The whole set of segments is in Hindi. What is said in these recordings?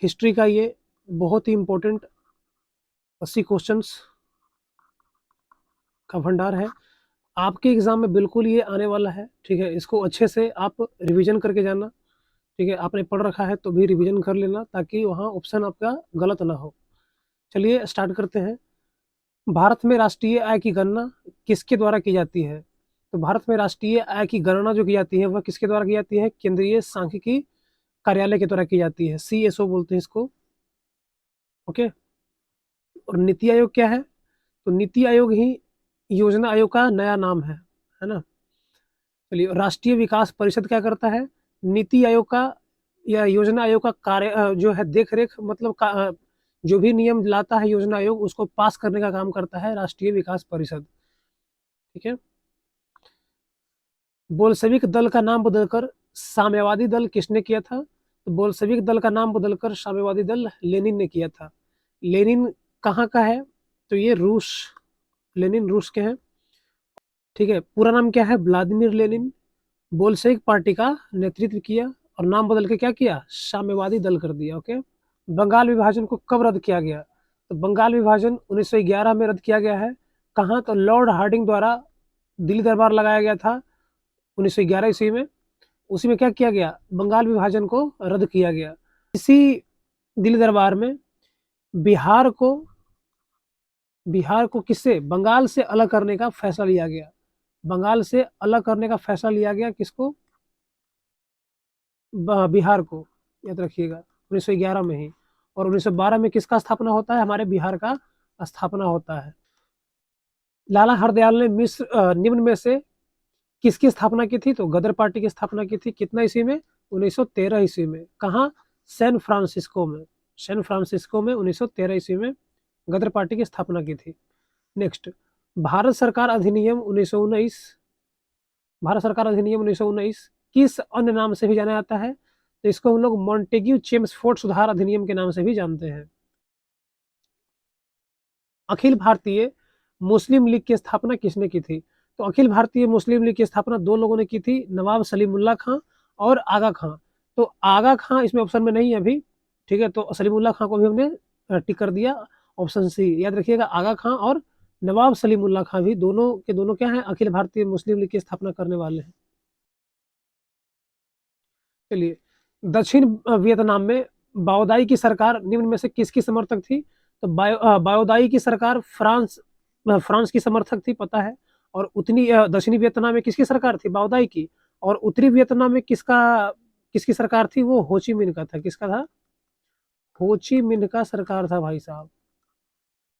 हिस्ट्री का ये बहुत ही इम्पोर्टेंट 80 क्वेश्चंस का भंडार है। आपके एग्जाम में बिल्कुल ये आने वाला है, ठीक है। इसको अच्छे से आप रिवीजन करके जाना, ठीक है। आपने पढ़ रखा है तो भी रिवीजन कर लेना ताकि वहाँ ऑप्शन आपका गलत ना हो। चलिए स्टार्ट करते हैं। भारत में राष्ट्रीय आय की गणना किसके द्वारा की जाती है? तो भारत में राष्ट्रीय आय की गणना जो की जाती है वह किसके द्वारा की जाती है? केंद्रीय सांख्यिकी कार्यालय के द्वारा की जाती है, CSO बोलते हैं इसको। ओके। और नीति आयोग क्या है? तो नीति आयोग ही योजना आयोग का नया नाम है ना। चलिए, राष्ट्रीय विकास परिषद क्या करता है? नीति आयोग का या योजना आयोग का कार्य जो है देख रेख, मतलब जो भी नियम लाता है योजना आयोग उसको पास करने का काम करता है राष्ट्रीय विकास परिषद, ठीक है। बोल्शेविक दल का नाम बदलकर साम्यवादी दल किसने किया था? तो बोल्शेविक दल का नाम बदलकर साम्यवादी दल लेनिन ने किया था। लेनिन कहाँ का है? तो ये रूस, लेनिन रूस के हैं, ठीक है। पूरा नाम क्या है? Vladimir Lenin. बोल्शेविक पार्टी का नेतृत्व किया और नाम बदल के क्या किया? साम्यवादी दल कर दिया। ओके। बंगाल विभाजन को कब रद्द किया गया? तो बंगाल विभाजन 1911 में रद्द किया गया है। कहाँ? तो लॉर्ड हार्डिंग द्वारा दिल्ली दरबार लगाया गया था 1911 ईस्वी में। उसी में क्या किया गया? बंगाल विभाजन को रद्द किया गया। इसी दिल्ली दरबार में बिहार को किससे? बंगाल से अलग करने का फैसला लिया गया। बंगाल से अलग करने का फैसला लिया गया, किसको? बिहार को, याद रखिएगा, 1911 में ही। और 1912 में किसका स्थापना होता है? हमारे बिहार का स्थापना होता है। लाला हरदयाल ने मिस्र निम्न में से किसकी स्थापना की थी? तो गदर पार्टी की स्थापना की थी। कितना ईस्वी में? 1913 ईस्वी में। कहाँ? सैन फ्रांसिस्को में। सैन फ्रांसिस्को में 1913 ईस्वी में गदर पार्टी की स्थापना की थी। नेक्स्ट, भारत सरकार अधिनियम 1919, भारत सरकार अधिनियम 1919 किस अन्य नाम से भी जाना जाता है? तो इसको हम लोग मॉन्टेग्यू चेम्सफोर्ड सुधार अधिनियम के नाम से भी जानते हैं। अखिल भारतीय मुस्लिम लीग की स्थापना किसने की थी? तो अखिल भारतीय मुस्लिम लीग की स्थापना दो लोगों ने की थी, नवाब सलीमुल्लाह खां और आगा खां। तो आगा खां इसमें ऑप्शन में नहीं है अभी, ठीक है। तो सलीमुल्लाह खां को भी हमने टिक कर दिया, ऑप्शन सी। याद रखिएगा, आगा खां और नवाब सलीमुल्लाह खां भी दोनों के दोनों क्या हैं? अखिल भारतीय मुस्लिम लीग की स्थापना करने वाले हैं। चलिए, दक्षिण वियतनाम में बाओदाई की सरकार निम्न में से किसकी समर्थक थी? तो बाओदाई की सरकार फ्रांस की समर्थक थी, पता है। और उतनी दक्षिणी वियतनाम में किसकी सरकार थी? बाओदाई की। और उत्तरी वियतनाम में किसकी सरकार थी? वो होची मिन्ह का था। किसका था? होची मिन्ह का सरकार था भाई साहब।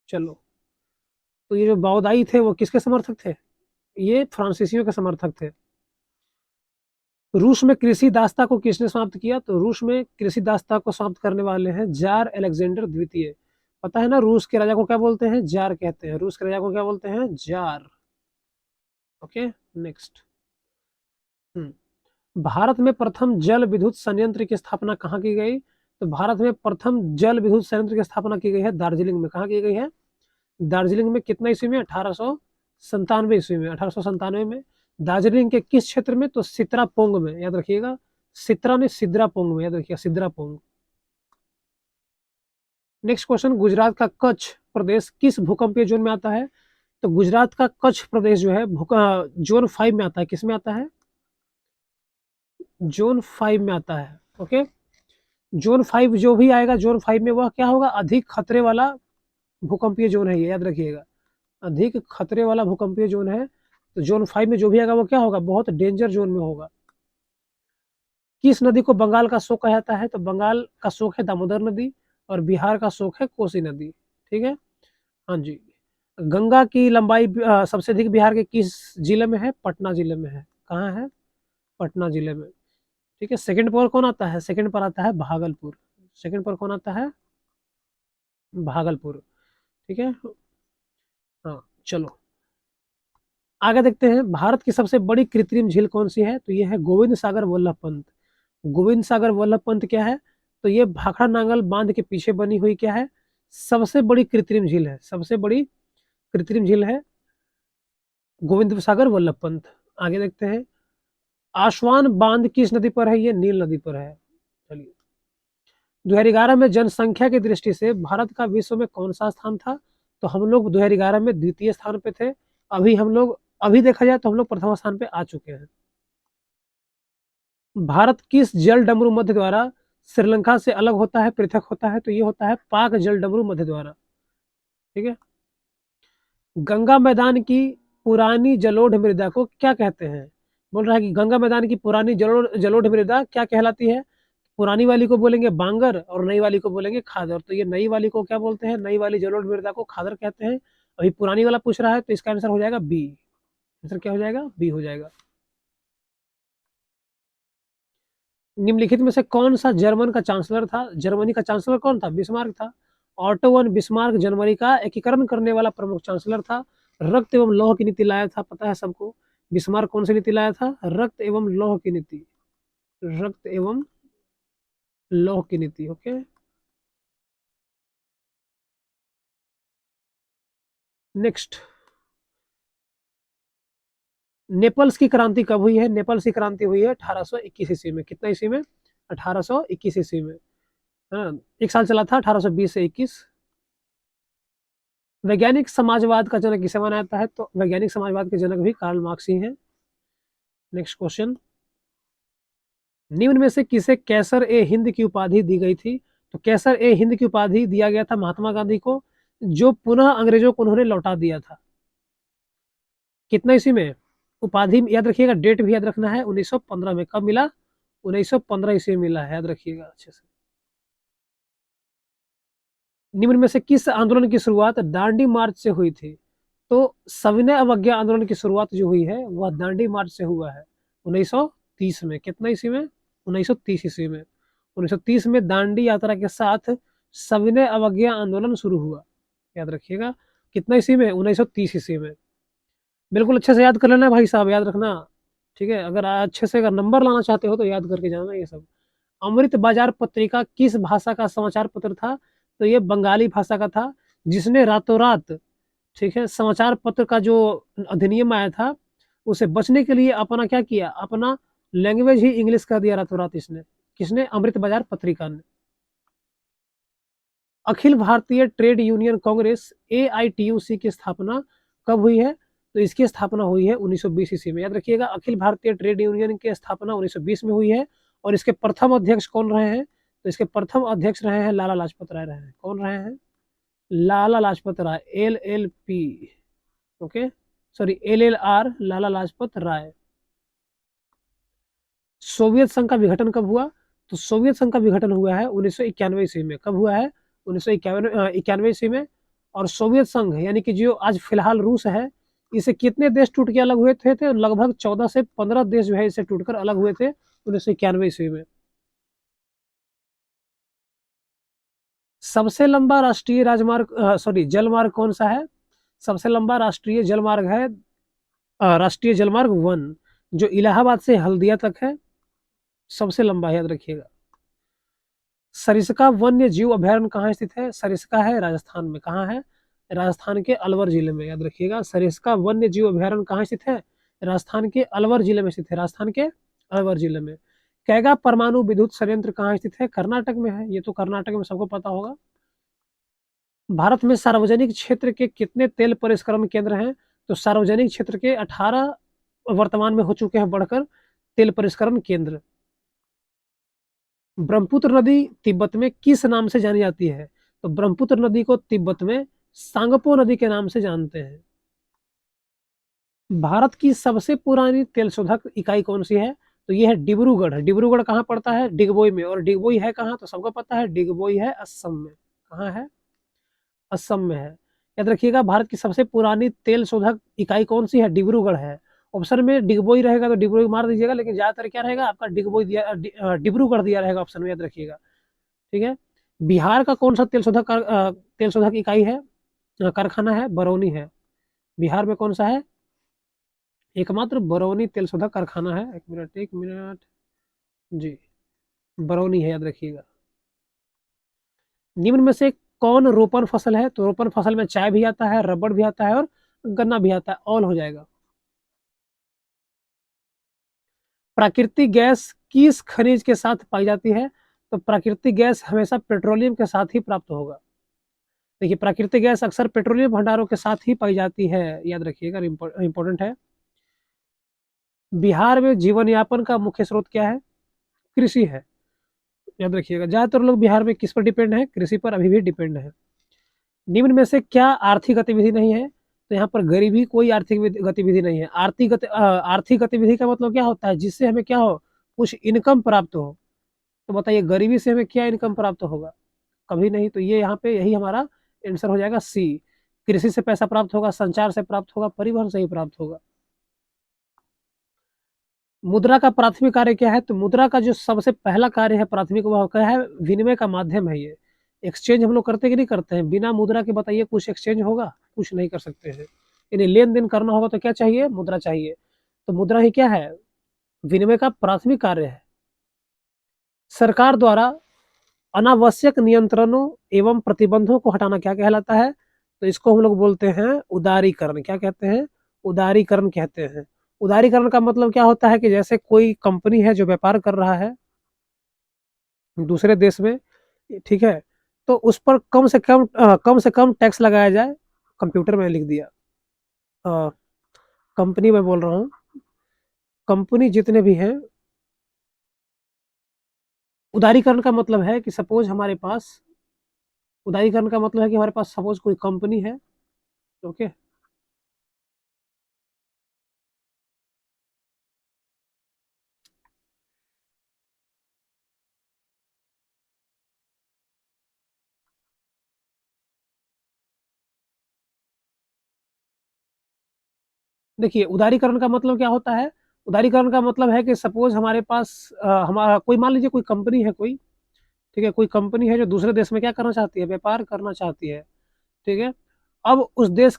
चलो, तो ये जो बाओदाई थे वो किसके समर्थक थे? ये फ्रांसीसियों के समर्थक थे। रूस में कृषि दास्ता को किसने समाप्त किया? तो रूस में कृषि दास्ता को समाप्त करने वाले हैं जार अलेक्जेंडर द्वितीय। पता है ना, रूस के राजा को क्या बोलते हैं? जार कहते हैं। रूस के राजा को क्या बोलते हैं? जार। ओके। नेक्स्ट, भारत में प्रथम जल विद्युत संयंत्र की स्थापना कहाँ की गई? तो भारत में प्रथम जल विद्युत संयंत्र की स्थापना की गई है दार्जिलिंग में। कहाँ की गई है? दार्जिलिंग में। कितना ईस्वी में? 1897 ईस्वी में। 1897 में। दार्जिलिंग के किस क्षेत्र में? तो सित्रापोंग में। याद रखिएगा, सित्रा ने सिद्रापोंग में, याद रखिएगा, सिद्रापोंग। नेक्स्ट क्वेश्चन, गुजरात का कच्छ प्रदेश किस भूकंपीय जोन में आता है? तो गुजरात का कच्छ प्रदेश जो है जोन 5 में आता है। किस में आता है? जोन 5 में आता है। ओके। जोन 5 जो भी आएगा जोन 5 में, वह क्या होगा? अधिक खतरे वाला भूकंपीय जोन है ये, याद रखिएगा। अधिक खतरे वाला भूकंपीय जोन है। तो जोन 5 में जो भी आएगा वो क्या होगा? बहुत डेंजर जोन में होगा। किस नदी को बंगाल का शोक कहा जाता है? तो बंगाल का शोक है दामोदर नदी और बिहार का शोक है कोसी नदी, ठीक है। हाँ जी। गंगा की लंबाई सबसे अधिक बिहार के किस जिले में है? पटना जिले में है। कहाँ है? पटना जिले में, ठीक है। सेकंड पर कौन आता है? सेकंड पर आता है भागलपुर। सेकंड पर कौन आता है? भागलपुर, ठीक है। हाँ, चलो आगे देखते हैं। भारत की सबसे बड़ी कृत्रिम झील कौन सी है? तो ये है गोविंद सागर वल्लभ पंत। गोविंद सागर वल्लभ पंत क्या है? तो ये भाखड़ा नांगल बांध के पीछे बनी हुई क्या है? सबसे बड़ी कृत्रिम झील है। सबसे बड़ी कृत्रिम झील है गोविंद सागर वल्लभ पंत। आगे देखते हैं। आसवान बांध किस नदी पर है? ये नील नदी पर है। चलिए, 2011 में जनसंख्या की दृष्टि से भारत का विश्व में कौन सा स्थान था? तो हम लोग 2011 में द्वितीय स्थान पे थे। अभी देखा जाए तो हम लोग प्रथम स्थान पे आ चुके हैं। भारत किस जल डमरू मध्य द्वारा श्रीलंका से अलग होता है, पृथक होता है? तो ये होता है पाक जल डमरू मध्य द्वारा। ठीक है। गंगा मैदान की पुरानी जलोढ़ मृदा को क्या कहते हैं? बोल रहा है कि गंगा मैदान की पुरानी जलोढ़ मृदा क्या कहलाती है? पुरानी वाली को बोलेंगे बांगर और नई वाली को बोलेंगे खादर। तो ये नई वाली को क्या बोलते हैं? नई वाली जलोढ़ मृदा को खादर कहते हैं। अभी पुरानी वाला पूछ रहा है तो इसका आंसर हो जाएगा बी। आंसर क्या हो जाएगा? बी हो जाएगा। निम्नलिखित में से कौन सा जर्मन का चांसलर था? जर्मनी का चांसलर कौन था? बिस्मार्क था। ऑटो वन बिस्मार्क जर्मनी का एकीकरण करने वाला प्रमुख चांसलर था। रक्त एवं लौह की नीति लाया था, पता है सबको। बिस्मार्क कौन सी नीति लाया था? रक्त एवं लौह की नीति। रक्त एवं लौह की नीति। ओके। नेक्स्ट, नेपल्स की क्रांति कब हुई है? नेपल्स की क्रांति हुई है 1821 ईस्वी में। कितना ईस्वी में? 1821 ईस्वी में। हाँ, एक साल चला था 1820 से 21। वैज्ञानिक समाजवाद का जनक किसे माना जाता है? तो वैज्ञानिक समाजवाद के जनक भी कार्ल मार्क्स ही हैं। नेक्स्ट क्वेश्चन, निम्न में से किसे कैसर ए हिंद की उपाधि दी गई थी? तो कैसर ए हिंद की उपाधि दिया गया था महात्मा गांधी को, जो पुनः अंग्रेजों को उन्होंने लौटा दिया था। कितना ईस्वी में? उपाधि याद रखिएगा, डेट भी याद रखना है। 1915 में। कब मिला? 1915 ईस्वी में मिला है, याद रखिएगा अच्छे से। निम्न में से किस आंदोलन की शुरुआत दांडी मार्च से हुई थी? तो सविनय अवज्ञा आंदोलन की शुरुआत जो हुई है वह दांडी मार्च से हुआ है 1930 में। कितना ईस्वी में? 1930 ईस्वी में। 1930 में दांडी यात्रा के साथ सविनय अवज्ञा आंदोलन शुरू हुआ, याद रखिएगा। कितना ईस्वी में? 1930 ईस्वी में। बिल्कुल अच्छे से याद कर लेना भाई साहब, याद रखना। ठीक है, अगर अच्छे से अगर नंबर लाना चाहते हो तो याद करके जाना ये सब। अमृत बाजार पत्रिका किस भाषा का समाचार पत्र था? तो ये बंगाली भाषा का था, जिसने रातों रात, ठीक है, समाचार पत्र का जो अधिनियम आया था उसे बचने के लिए अपना क्या किया? अपना लैंग्वेज ही इंग्लिश कर दिया रातों रात इसने। किसने? अमृत बाजार पत्रिका ने। Akhil Bharatiya trade union Congress AITUC की स्थापना कब हुई है? तो इसकी स्थापना हुई है 1920 ईस्वी में। याद रखिएगा, अखिल भारतीय ट्रेड यूनियन की स्थापना 1920 में हुई है। और इसके प्रथम अध्यक्ष कौन रहे हैं? तो इसके प्रथम अध्यक्ष रहे हैं लाला लाजपत राय रहे हैं। कौन रहे हैं? Lala Lajpat Rai, LLP। Okay, sorry, LLR, Lala Lajpat Rai. Soviet संघ का विघटन कब हुआ? तो सोवियत संघ का विघटन हुआ है 1991 ईस्वी में। कब हुआ है? 1991 ईस्वी में। और सोवियत संघ यानी कि जो आज फिलहाल रूस है, इसे कितने देश टूट के अलग हुए थे? तो लगभग 14 से 15 देश जो है इसे टूटकर अलग हुए थे 1991 ईस्वी में। सबसे लंबा राष्ट्रीय राजमार्ग, सॉरी, जलमार्ग कौन सा है? सबसे लंबा राष्ट्रीय जलमार्ग है राष्ट्रीय जलमार्ग 1, जो इलाहाबाद से हल्दिया तक है। सबसे लंबा, याद रखिएगा। सरिस्का वन्य जीव अभयारण्य कहाँ स्थित है? सरिस्का है राजस्थान में। कहाँ है? राजस्थान के अलवर जिले में। याद रखिएगा, सरिस्का वन्य जीव अभयारण्य कहाँ स्थित है? राजस्थान के अलवर जिले में स्थित है। राजस्थान के अलवर जिले में। कैगा परमाणु विद्युत संयंत्र कहाँ स्थित है? कर्नाटक में है। ये तो कर्नाटक में सबको पता होगा। भारत में सार्वजनिक क्षेत्र के कितने तेल परिष्करण केंद्र हैं? तो सार्वजनिक क्षेत्र के 18 वर्तमान में हो चुके हैं बढ़कर तेल परिष्करण केंद्र। ब्रह्मपुत्र नदी तिब्बत में किस नाम से जानी जाती है? तो ब्रह्मपुत्र नदी को तिब्बत में सांगपो नदी के नाम से जानते हैं। भारत की सबसे पुरानी तेल शोधक इकाई कौन सी है? तो ये है डिब्रूगढ़। डिब्रूगढ़ कहाँ पड़ता है? डिगबोई में। और डिगबोई है कहाँ? तो सबको पता है, डिगबोई है असम में। कहाँ है? असम में है। याद रखिएगा, भारत की सबसे पुरानी तेल शोधक इकाई कौन सी है? डिब्रूगढ़ है। ऑप्शन में डिगबोई रहेगा तो डिगबोई मार दीजिएगा, लेकिन ज्यादातर क्या रहेगा आपका? डिगबोई दिया, डिब्रूगढ़ दिया रहेगा ऑप्शन में, याद रखिएगा। ठीक है। बिहार का कौन सा तेल शोधक इकाई है, कारखाना है? बरौनी है। बिहार में कौन सा है? एकमात्र बरौनी तेल शोधक कारखाना है। एक मिनट, एक मिनट जी, बरौनी है, याद रखिएगा। निम्न में से कौन रोपण फसल है? तो रोपण फसल में चाय भी आता है, रबड़ भी आता है और गन्ना भी आता है। ऑल हो जाएगा। प्राकृतिक गैस किस खनिज के साथ पाई जाती है? तो प्राकृतिक गैस हमेशा पेट्रोलियम के साथ ही प्राप्त होगा। देखिए प्राकृतिक गैस अक्सर पेट्रोलियम भंडारों के साथ ही पाई जाती है, याद रखिएगा, इंपॉर्टेंट है। बिहार में जीवन यापन का मुख्य स्रोत क्या है? कृषि है, याद रखिएगा। ज्यादातर लोग बिहार में किस पर डिपेंड है? कृषि पर अभी भी डिपेंड है। निम्न में से क्या आर्थिक गतिविधि नहीं है? तो यहाँ पर गरीबी कोई आर्थिक गतिविधि नहीं है। आर्थिक गतिविधि का मतलब क्या होता है? जिससे हमें क्या हो, कुछ इनकम प्राप्त हो। तो बताइए गरीबी से हमें क्या इनकम प्राप्त होगा? कभी नहीं। तो ये यहाँ पे यही हमारा आंसर हो जाएगा सी। कृषि से पैसा प्राप्त होगा, संचार से प्राप्त होगा, परिवहन से ही प्राप्त होगा। मुद्रा का प्राथमिक कार्य क्या है? तो मुद्रा का जो सबसे पहला कार्य है प्राथमिक, वह क्या है? विनिमय का माध्यम है ये। एक्सचेंज हम लोग करते कि नहीं करते हैं? बिना मुद्रा के बताइए कुछ एक्सचेंज होगा? कुछ नहीं कर सकते हैं। यानी लेन देन करना होगा तो क्या चाहिए? मुद्रा चाहिए। तो मुद्रा ही क्या है? विनिमय का प्राथमिक कार्य है। सरकार द्वारा अनावश्यक नियंत्रणों एवं प्रतिबंधों को हटाना क्या कहलाता है? तो इसको हम लोग बोलते हैं उदारीकरण। क्या कहते हैं? उदारीकरण कहते हैं। उदारीकरण का मतलब क्या होता है कि जैसे कोई कंपनी है जो व्यापार कर रहा है दूसरे देश में, ठीक है, तो उस पर कम से कम टैक्स लगाया जाए। कंप्यूटर में लिख दिया, कंपनी में बोल रहा हूँ, कंपनी जितने भी हैं, उदारीकरण का मतलब है कि सपोज हमारे पास, उदारीकरण का मतलब है कि हमारे पास सपोज कोई कंपनी है, ओके, देखिए उदारीकरण का मतलब क्या होता है? उदारीकरण का मतलब है कि सपोज हमारे पास हमारा कोई, मान लीजिए कोई कंपनी है कोई, ठीक है, कोई कंपनी है जो दूसरे देश में क्या करना चाहती है? व्यापार करना चाहती है, ठीक है। अब उस देश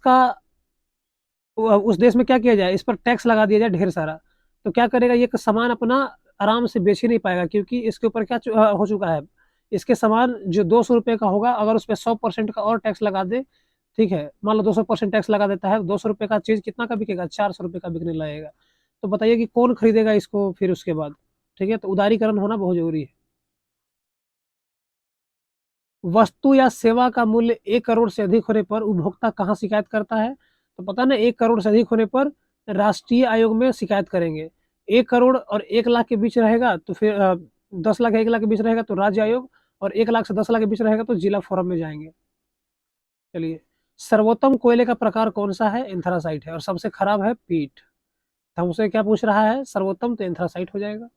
में क्या किया जाए? इस पर टैक्स लगा दिया जाए ढेर सारा। तो क्या करेगा? ये सामान अपना आराम से बेच ही नहीं पाएगा, क्योंकि इसके ऊपर क्या हो चुका है? इसके सामान जो 200 रुपये का होगा, अगर उस पर 100% का और टैक्स लगा दे, ठीक है, मान लो 200% टैक्स लगा देता है, तो 200 रुपये का चीज कितना का बिकेगा? 400 रुपये का बिकने लगेगा। तो बताइए कि कौन खरीदेगा इसको फिर उसके बाद? ठीक है, तो उदारीकरण होना बहुत जरूरी है। वस्तु या सेवा का मूल्य 1 करोड़ से अधिक होने पर उपभोक्ता कहाँ शिकायत करता है? तो पता ना, 1 करोड़ से अधिक होने पर राष्ट्रीय आयोग में शिकायत करेंगे। 1 करोड़ और 1 लाख के बीच रहेगा तो फिर 10 लाख 1 लाख के बीच रहेगा तो राज्य आयोग, और 1 लाख से 10 लाख के बीच रहेगा तो जिला फोरम में जाएंगे। चलिए, सर्वोत्तम कोयले का प्रकार कौन सा है? एंथ्रासाइट है। और सबसे खराब है पीट। तो हमसे क्या पूछ रहा है? सर्वोत्तम, तो एंथ्रासाइट हो जाएगा।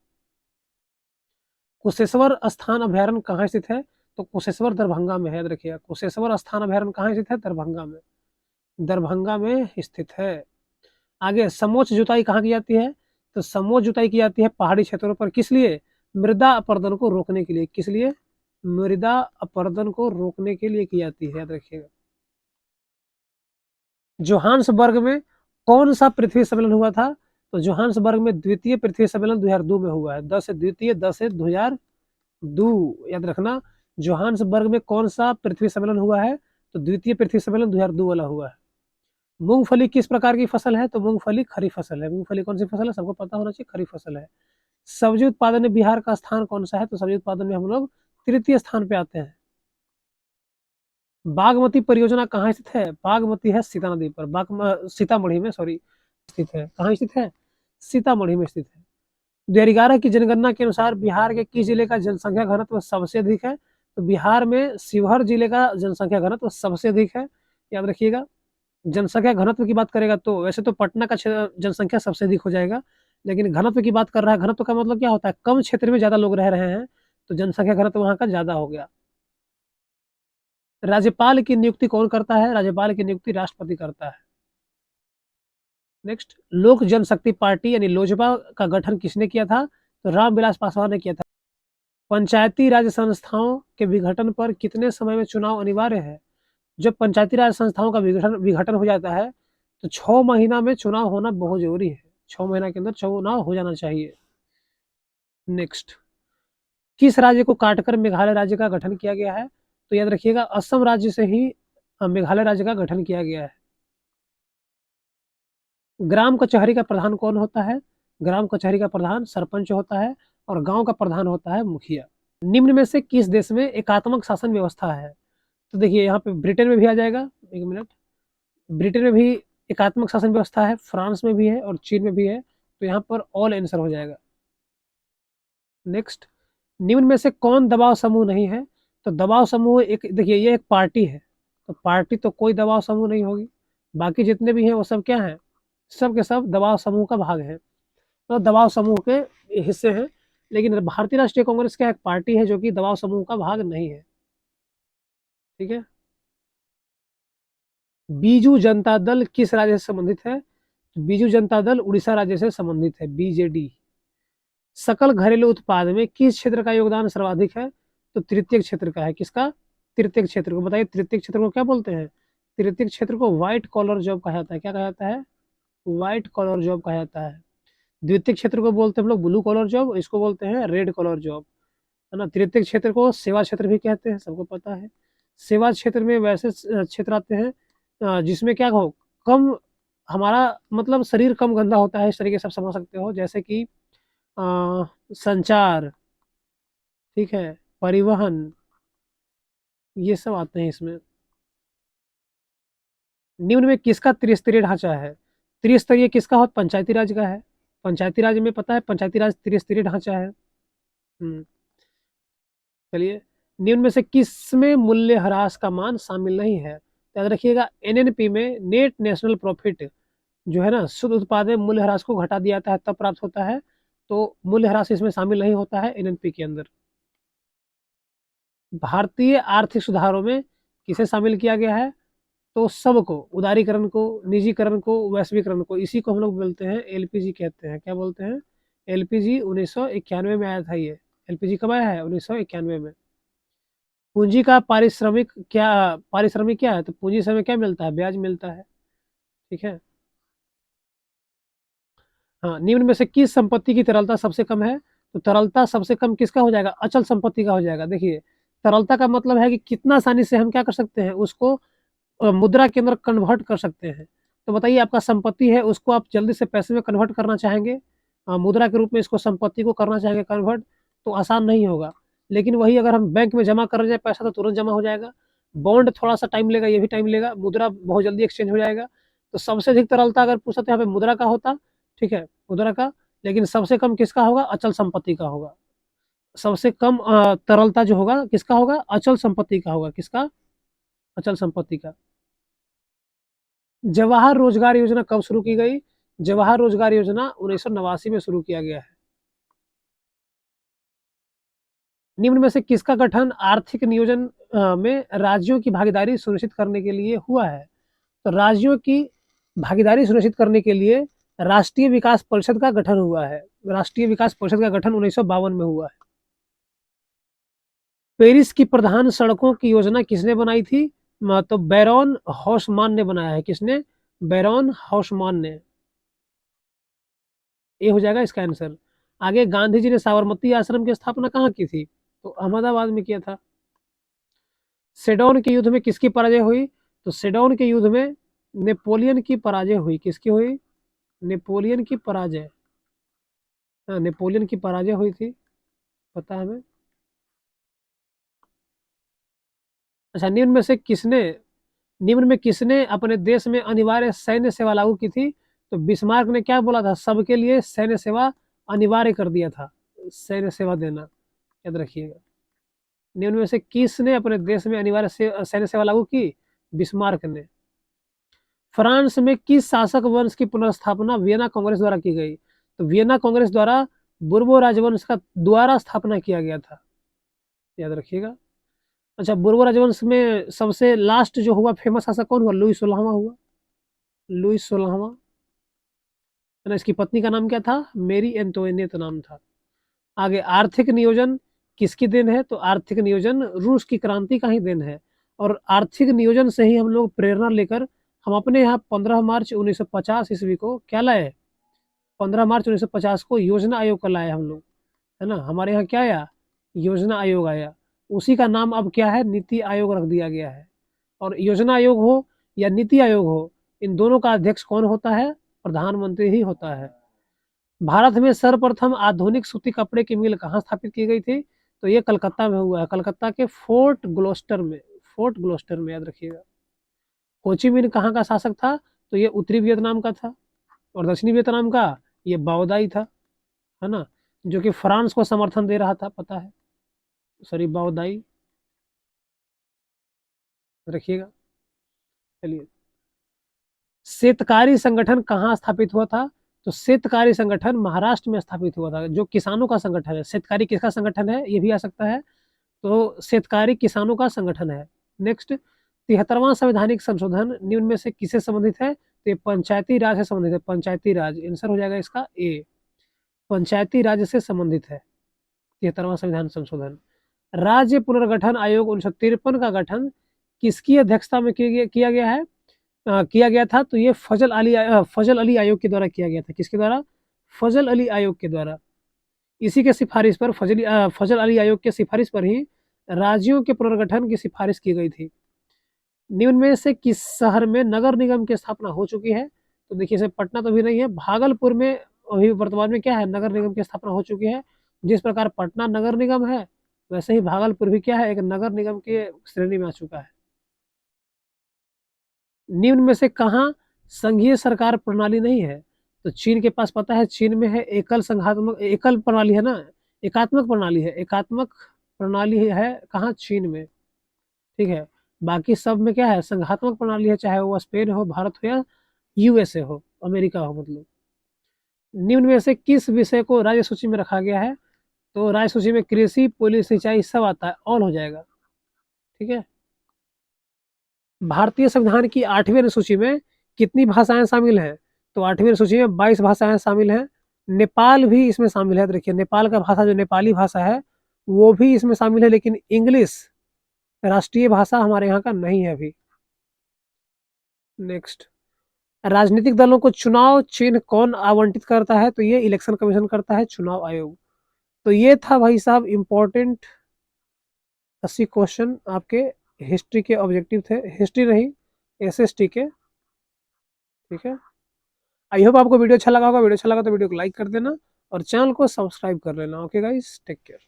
कुशेश्वर स्थान अभ्यारण्य कहाँ स्थित है? तो कुशेश्वर दरभंगा में है, याद रखिएगा। कुशेश्वर स्थान अभ्यारण्य कहाँ स्थित है? दरभंगा में। दरभंगा में स्थित है। आगे, समोच्च जुताई कहाँ की जाती है? तो समोच्च जुताई की जाती है पहाड़ी क्षेत्रों पर। किस लिए? मृदा अपरदन को रोकने के लिए। किस लिए? मृदा अपरदन को रोकने के लिए की जाती है, याद रखिएगा। जोहान्सबर्ग में कौन सा पृथ्वी सम्मेलन हुआ था? तो जोहान्सबर्ग में द्वितीय पृथ्वी सम्मेलन 2002 में हुआ है। 10 से द्वितीय, 10 से 2002, याद रखना। जोहान्सबर्ग में कौन सा पृथ्वी सम्मेलन हुआ है? तो द्वितीय पृथ्वी सम्मेलन 2002 वाला हुआ है। मूंगफली किस प्रकार की फसल है? तो मूंगफली खरीफ फसल है। मूंगफली कौन सी फसल है? सबको पता होना चाहिए, खरीफ फसल है। सब्जी उत्पादन में बिहार का स्थान कौन सा है? तो सब्जी उत्पादन में हम लोग तृतीय स्थान पे आते हैं। बागमती परियोजना कहाँ स्थित है? बागमती है सीता नदी पर, सीतामढ़ी में, सॉरी, स्थित है। कहाँ स्थित है? सीतामढ़ी में स्थित है। 2011 की जनगणना के अनुसार बिहार के किस जिले का जनसंख्या घनत्व सबसे अधिक है? तो बिहार में शिवहर जिले का जनसंख्या घनत्व सबसे अधिक है, याद रखिएगा। जनसंख्या घनत्व की बात करेगा तो वैसे तो पटना का जनसंख्या सबसे अधिक हो जाएगा, लेकिन घनत्व की बात कर रहा है। घनत्व का मतलब क्या होता है? कम क्षेत्र में ज्यादा लोग रह रहे हैं, तो जनसंख्या घनत्व वहां का ज्यादा हो गया। राज्यपाल की नियुक्ति कौन करता है? राज्यपाल की नियुक्ति राष्ट्रपति करता है। नेक्स्ट, लोक जनशक्ति पार्टी यानी लोजपा का गठन किसने किया था? तो रामविलास पासवान ने किया था। पंचायती राज संस्थाओं के विघटन पर कितने समय में चुनाव अनिवार्य है? जब पंचायती राज संस्थाओं का विघटन हो जाता है तो 6 महीना में चुनाव होना बहुत जरूरी है। 6 महीना के अंदर चुनाव हो जाना चाहिए। नेक्स्ट, किस राज्य को काटकर मेघालय राज्य का गठन किया गया है? तो याद रखिएगा, असम राज्य से ही मेघालय राज्य का गठन किया गया है। ग्राम कचहरी का प्रधान कौन होता है? ग्राम कचहरी का प्रधान सरपंच होता है, और गांव का प्रधान होता है मुखिया। निम्न में से किस देश में एकात्मक शासन व्यवस्था है? तो देखिए यहाँ पे ब्रिटेन में भी आ जाएगा, एक मिनट, ब्रिटेन में भी एकात्मक शासन व्यवस्था है, फ्रांस में भी है और चीन में भी है, तो यहाँ पर ऑल आंसर हो जाएगा। नेक्स्ट, निम्न में से कौन दबाव समूह नहीं है? तो दबाव समूह एक, देखिए ये एक पार्टी है, तो पार्टी तो कोई दबाव समूह नहीं होगी, बाकी जितने भी हैं वो सब क्या हैं, सब के सब दबाव समूह का भाग है, तो दबाव समूह के हिस्से हैं। लेकिन भारतीय राष्ट्रीय कांग्रेस क्या एक पार्टी है जो कि दबाव समूह का भाग नहीं है। ठीक है। बीजू जनता दल किस राज्य से संबंधित है? तो बीजू जनता दल उड़ीसा राज्य से संबंधित है, बीजेडी। सकल घरेलू उत्पाद में किस क्षेत्र का योगदान सर्वाधिक है? तो तृतीय क्षेत्र का है। किसका? तृतीय क्षेत्र को। बताइए तृतीय क्षेत्र को क्या बोलते हैं? तृतीय क्षेत्र को व्हाइट कॉलर जॉब कहा जाता है। क्या कहा जाता है? व्हाइट कॉलर जॉब कहा जाता है। द्वितीय क्षेत्र को बोलते हैं हम लोग ब्लू कॉलर जॉब, इसको बोलते हैं रेड कॉलर जॉब, है ना। तृतीय क्षेत्र को सेवा क्षेत्र भी कहते हैं, सबको पता है। सेवा क्षेत्र में वैसे क्षेत्र आते हैं जिसमें क्या हो, कम हमारा मतलब शरीर कम गंदा होता है, इस तरीके से आप समझ सकते हो, जैसे कि संचार, ठीक है, परिवहन, ये सब आते हैं इसमें। निम्न में किसका त्रिस्तरीय ढांचा है? त्रिस्तरीय किसका हो? पंचायती राज का है। पंचायती राज में पता है, पंचायती राज त्रिस्तरीय ढांचा है। चलिए, निम्न में से किस में मूल्य ह्रास का मान शामिल नहीं है? तो याद रखिएगा, एनएनपी में नेट नेशनल प्रॉफिट जो है ना, शुद्ध उत्पाद में मूल्य ह्रास को घटा दिया जाता है तब प्राप्त होता है, तो मूल्य ह्रास इसमें शामिल नहीं होता है एनएनपी के अंदर। भारतीय आर्थिक सुधारों में किसे शामिल किया गया है? तो सबको, उदारीकरण को, निजीकरण को, वैश्वीकरण को, इसी को हम लोग बोलते हैं एलपीजी कहते हैं। क्या बोलते हैं? एलपीजी 1991 में आया था ये। एलपीजी कब आया है? 1991 में। पूंजी का पारिश्रमिक क्या, पारिश्रमिक क्या है? तो पूंजी से हमें क्या मिलता है? ब्याज मिलता है। ठीक है। हाँ, निम्न में से किस संपत्ति की तरलता सबसे कम है? तो तरलता सबसे कम किसका हो जाएगा? अचल संपत्ति का हो जाएगा। देखिए, तरलता का मतलब है कि कितना आसानी से हम क्या कर सकते हैं, उसको मुद्रा के अंदर कन्वर्ट कर सकते हैं। तो बताइए, आपका संपत्ति है, उसको आप जल्दी से पैसे में कन्वर्ट करना चाहेंगे, मुद्रा के रूप में इसको संपत्ति को करना चाहेंगे कन्वर्ट, तो आसान नहीं होगा। लेकिन वही अगर हम बैंक में जमा कर जाए पैसा, तो तुरंत जमा हो जाएगा। बॉन्ड थोड़ा सा टाइम लेगा, ये भी टाइम लेगा। मुद्रा बहुत जल्दी एक्सचेंज हो जाएगा। तो सबसे अधिक तरलता अगर पूछा तो यहाँ पे मुद्रा का होता, ठीक है, मुद्रा का। लेकिन सबसे कम किसका होगा? अचल संपत्ति का होगा। सबसे कम तरलता जो होगा किसका होगा? अचल संपत्ति का होगा। किसका? अचल संपत्ति का। जवाहर रोजगार योजना कब शुरू की गई? जवाहर रोजगार योजना 1989 में शुरू किया गया है। निम्न में से किसका गठन आर्थिक नियोजन में राज्यों की भागीदारी सुनिश्चित करने के लिए हुआ है? तो राज्यों की भागीदारी सुनिश्चित करने के लिए राष्ट्रीय विकास परिषद का गठन हुआ है। राष्ट्रीय विकास परिषद का गठन 1952 में हुआ है। पेरिस की प्रधान सड़कों की योजना किसने बनाई थी? तो बैरॉन हॉसमान ने बनाया है। किसने? बैरॉन हॉसमान ने। ये हो जाएगा इसका आंसर। आगे, गांधी जी ने साबरमती आश्रम की स्थापना कहाँ की थी? तो अहमदाबाद में किया था। सेडोन के युद्ध में किसकी पराजय हुई? तो सेडोन के युद्ध में नेपोलियन की पराजय हुई। किसकी हुई? नेपोलियन की पराजय। हाँ, नेपोलियन की पराजय हुई थी, पता है हमें। अच्छा, निम्न में किसने अपने देश में अनिवार्य सैन्य सेवा लागू की थी? तो बिस्मार्क ने क्या बोला था? सबके लिए सैन्य सेवा अनिवार्य कर दिया था, सैन्य सेवा देना, याद रखिएगा। निम्न में से किसने अपने देश में अनिवार्य सैन्य सेवा लागू की? बिस्मार्क ने। फ्रांस में किस शासक वंश की पुनर्स्थापना वियना कांग्रेस द्वारा की गई? तो वियना कांग्रेस द्वारा बुर्बो राजवंश का द्वारा स्थापना किया गया था, याद रखिएगा। अच्छा, बुर्बो राजवंश में सबसे लास्ट जो हुआ फेमस शासक कौन हुआ? लुई 16वां हुआ। लुई 16वां, है ना। इसकी पत्नी का नाम क्या था? मेरी एंटोइनेट नाम था। आगे, आर्थिक नियोजन किसकी देन है? तो आर्थिक नियोजन रूस की क्रांति का ही देन है। और आर्थिक नियोजन से ही हम लोग प्रेरणा लेकर हम अपने यहाँ 15 मार्च 1950 ईस्वी को क्या लाए? 15 मार्च 1950 को योजना आयोग का लाए हम लोग, है ना। हमारे यहाँ क्या आया? योजना आयोग आया। उसी का नाम अब क्या है? नीति आयोग रख दिया गया है। और योजना आयोग हो या नीति आयोग हो, इन दोनों का अध्यक्ष कौन होता है? प्रधानमंत्री ही होता है। भारत में सर्वप्रथम आधुनिक सूती कपड़े की मिल कहाँ स्थापित की गई थी? तो ये कलकत्ता में हुआ है, कलकत्ता के फोर्ट ग्लोस्टर में, फोर्ट ग्लोस्टर में, याद रखिएगा। होची मिन्ह कहाँ का शासक था? तो ये उत्तरी वियतनाम का था, और दक्षिणी वियतनाम का ये बाओदाई था, है ना, जो कि फ्रांस को समर्थन दे रहा था, पता है, सॉरी बाओदाई रखिएगा। चलिए, शेतकारी संगठन कहाँ स्थापित हुआ था? तो शेतकारी संगठन महाराष्ट्र में स्थापित हुआ था, जो किसानों का संगठन है। शेतकारी किसका संगठन है, ये भी आ सकता है, तो शेतकारी किसानों का संगठन है। नेक्स्ट, 73वां संवैधानिक संशोधन निम्न में से किससे संबंधित है? तो ये पंचायती राज से संबंधित है, पंचायती राज, आंसर हो जाएगा इसका ए, पंचायती राज से संबंधित है 73वां संविधान संशोधन। राज्य पुनर्गठन आयोग 1953 का गठन किसकी अध्यक्षता में किया गया है, किया गया था? तो ये फजल अली आयोग के द्वारा किया गया था। किसके द्वारा? फजल अली आयोग के द्वारा। इसी के सिफारिश पर फजल अली आयोग के सिफारिश पर ही राज्यों के पुनर्गठन की सिफारिश की गई थी। निम्न में से किस शहर में नगर निगम की स्थापना हो चुकी है? तो देखिए, इसे पटना तो भी नहीं है, भागलपुर में अभी वर्तमान में क्या है, नगर निगम की स्थापना हो चुकी है। जिस प्रकार पटना नगर निगम है, वैसे ही भागलपुर भी क्या है, एक नगर निगम के श्रेणी में आ चुका है। निम्न में से कहाँ संघीय सरकार प्रणाली नहीं है? तो चीन के पास, पता है, चीन में है एकल संघात्मक, एकल प्रणाली है ना, एकात्मक प्रणाली है, एकात्मक प्रणाली है कहाँ, चीन में, ठीक है। बाकी सब में क्या है, संघात्मक प्रणाली है, चाहे वो स्पेन हो, भारत हो, या यूएसए हो, अमेरिका हो, मतलब। निम्न में से किस विषय को राज्य सूची में रखा गया है? तो राज्य सूची में कृषि, पुलिस, सिंचाई सब आता है, ऑल हो जाएगा, ठीक है। भारतीय संविधान की 8वीं अनुसूची में कितनी भाषाएं शामिल हैं? तो 8वीं अनुसूची में 22 भाषाएं शामिल हैं। नेपाल भी इसमें शामिल है। देखिए, नेपाल का भाषा जो नेपाली भाषा है वो भी इसमें शामिल है, लेकिन इंग्लिश राष्ट्रीय भाषा हमारे यहाँ का नहीं है अभी। नेक्स्ट, राजनीतिक दलों को चुनाव चिन्ह कौन आवंटित करता है? तो ये इलेक्शन कमीशन करता है, चुनाव आयोग। तो ये था भाई साहब इम्पोर्टेंट 80 क्वेश्चन आपके हिस्ट्री के ऑब्जेक्टिव थे, हिस्ट्री नहीं, एसएसटी के, ठीक है। आई होप आपको वीडियो अच्छा लगा होगा। वीडियो अच्छा लगा तो वीडियो को लाइक कर देना और चैनल को सब्सक्राइब कर लेना। Okay guys, take care.